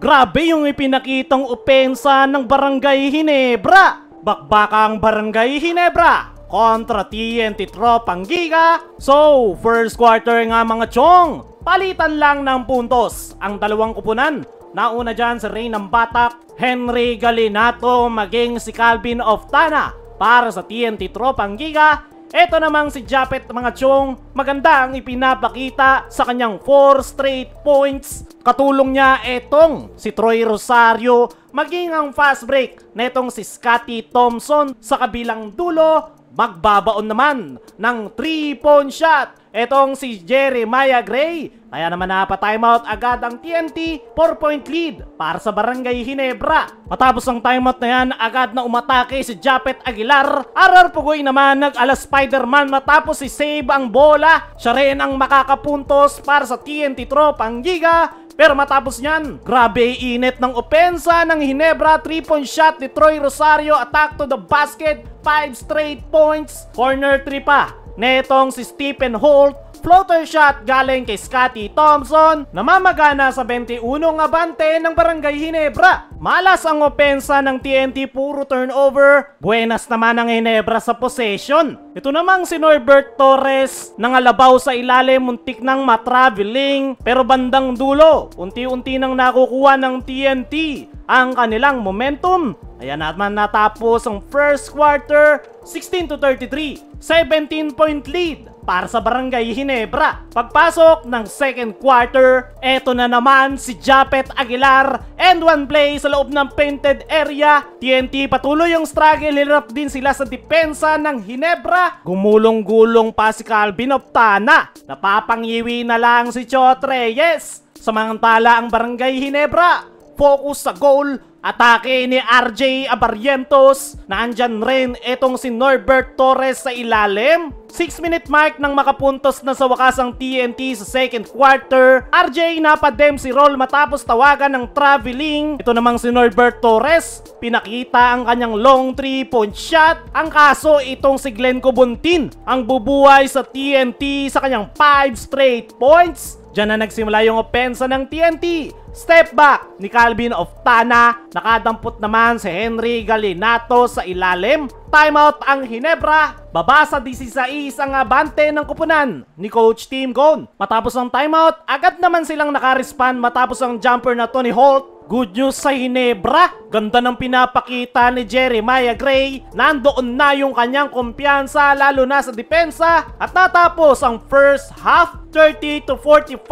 Grabe yung ipinakitang opensa ng Barangay Ginebra. Bakbakang Barangay Ginebra kontra TNT Tropang Giga. So, first quarter nga mga chong, palitan lang ng puntos ang dalawang kupunan. Nauna dyan si Ray ng Batak, Henry Galinato maging si Calvin of Tana para sa TNT Tropang Giga. Ito namang si Japet mga chong, maganda ang ipinapakita sa kanyang 4 straight points. Katulong niya etong si Troy Rosario, maging ang fast break netong si Scotty Thompson sa kabilang dulo. Magbabaon naman ng 3-point shot etong si Jeremiah Gray. Kaya naman napatimeout agad ang TNT, 4-point lead para sa Barangay Ginebra. Matapos ang timeout na yan, agad na umatake si Japet Aguilar. RR Pugoy naman nag-ala Spider-Man matapos si save ang bola. Siya rin ang makakapuntos para sa TNT Tropang Giga. Pero matapos nyan, grabe init ng opensa ng Ginebra. 3-point shot ni Troy Rosario, attack to the basket, 5 straight points, corner 3 pa netong si Stephen Holt, floater shot galing kay Scotty Thompson. Namamagana sa 21 nga bante ng Barangay Ginebra. Malas ang opensa ng TNT, puro turnover. Buenas naman ang Ginebra sa possession. Ito namang si Norbert Torres, nangalabaw sa ilalim, muntik nang matraveling. Pero bandang dulo, unti-unti nang nakukuha ng TNT ang kanilang momentum. Ayan naman natapos ang first quarter, 16-33, 17-point lead para sa Barangay Ginebra. Pagpasok ng second quarter, eto na naman si Japet Aguilar and one play sa loob ng painted area. TNT patuloy yung struggle, hirap din sila sa depensa ng Ginebra. Gumulong-gulong pa si Calvin of Tana, napapangiwi na lang si Chot Reyes. Samantala ang Barangay Ginebra, focus sa goal. Atake ni RJ Abarrientos. Naandyan rin itong si Norbert Torres sa ilalim. 6-minute mark nang makapuntos na sa wakas ang TNT sa second quarter. RJ napadem si roll matapos tawagan ng traveling. Ito namang si Norbert Torres, pinakita ang kanyang long 3-point shot. Ang kaso itong si Glenn Cobuntin ang bubuhay sa TNT sa kanyang 5 straight points. Diyan na nagsimula yung opensa ng TNT. Step back ni Calvin of Tana. Nakadampot naman si Henry Galinato sa ilalim. Timeout ang Ginebra. Baba sa 16 ang abante ng kupunan ni Coach Tim Cone. Matapos ang timeout, agad naman silang nakarespond matapos ang jumper na Tony Holt. Good news sa Ginebra. Ganda ng pinapakita ni Jeremiah Gray. Nandoon na yung kanyang kumpiyansa lalo na sa depensa. At natapos ang first half, 30-45,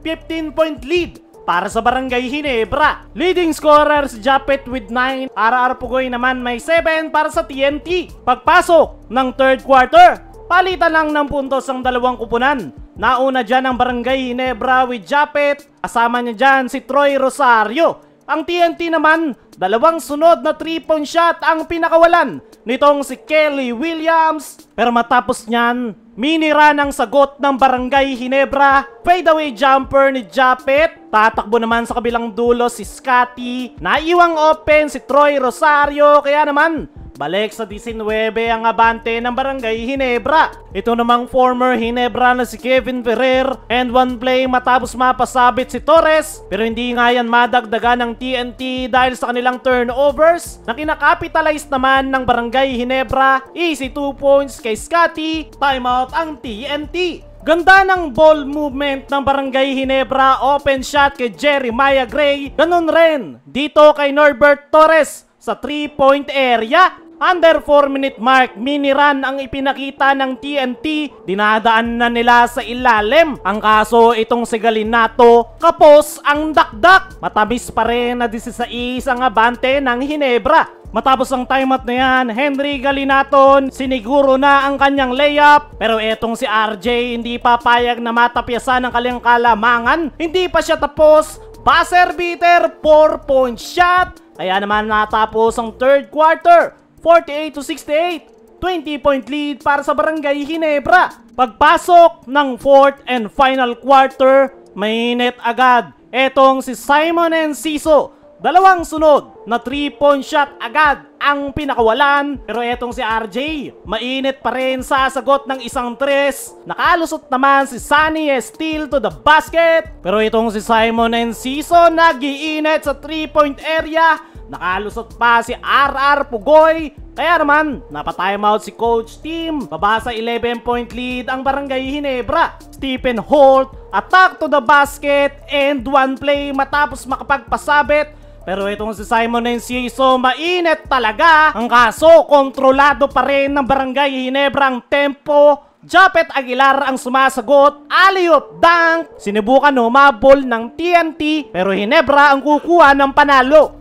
15-point lead para sa Barangay Ginebra. Leading scorer si Japet with 9. RR Pugoy naman may 7 para sa TNT. Pagpasok ng third quarter, palitan lang ng puntos ang dalawang kupunan. Nauna dyan ang Barangay Ginebra with Japet. Kasama niya dyan si Troy Rosario. Ang TNT naman, dalawang sunod na 3-point shot ang pinakawalan nitong si Kelly Williams. Pero matapos niyan, minira ng sagot ng Barangay Ginebra. Fadeaway jumper ni Japet. Tatakbo naman sa kabilang dulo si Scotty. Naiwang open si Troy Rosario. Kaya naman, balik sa 19 ang abante ng Barangay Ginebra. Ito namang former Ginebra na si Kevin Ferrer. And one play matapos mapasabit si Torres. Pero hindi nga yan madagdagan ng TNT dahil sa kanilang turnovers na kinakapitalize naman ng Barangay Ginebra. Easy 2 points kay Scotty. Timeout ang TNT. Ganda ng ball movement ng Barangay Ginebra. Open shot kay Jeremiah Gray. Ganun rin dito kay Norbert Torres sa 3-point area. Under 4-minute mark, mini run ang ipinakita ng TNT. Dinadaan na nila sa ilalim. Ang kaso itong si Galinato, kapos ang dakdak. Matamis pa rin na 16 ang abante ng Ginebra. Matapos ang timeout na yan, Henry Galinato siniguro na ang kanyang layup. Pero etong si RJ hindi papayag na matapyasan ang kanyang kalamangan. Hindi pa siya tapos. Buzzer beater, 4-point shot. Kaya naman natapos ang third quarter, 48-68. 20-point lead para sa Barangay Ginebra. Pagpasok ng fourth and final quarter, mainit agad. Etong si Simon Enciso, Dalawang sunod na 3-point shot agad ang pinakawalan. Pero etong si RJ, mainit pa rin sa sagot ng isang tres. Nakalusot naman si Sunny Steele to the basket. Pero itong si Simon Enciso nag-iinit sa 3-point area. Nakalusot pa si RR Pugoy. Kaya naman, napatimeout si Coach Team. Baba sa 11-point lead ang Barangay Ginebra. Stephen Holt, attack to the basket and one play matapos makapagpasabit. Pero itong si Simon Enciso, mainit talaga. Ang kaso, kontrolado pa rin ng Barangay Ginebra ang tempo. Japet Aguilar ang sumasagot, alley-oop dunk. Sinubukan humabol ng TNT pero Ginebra ang kukuha ng panalo.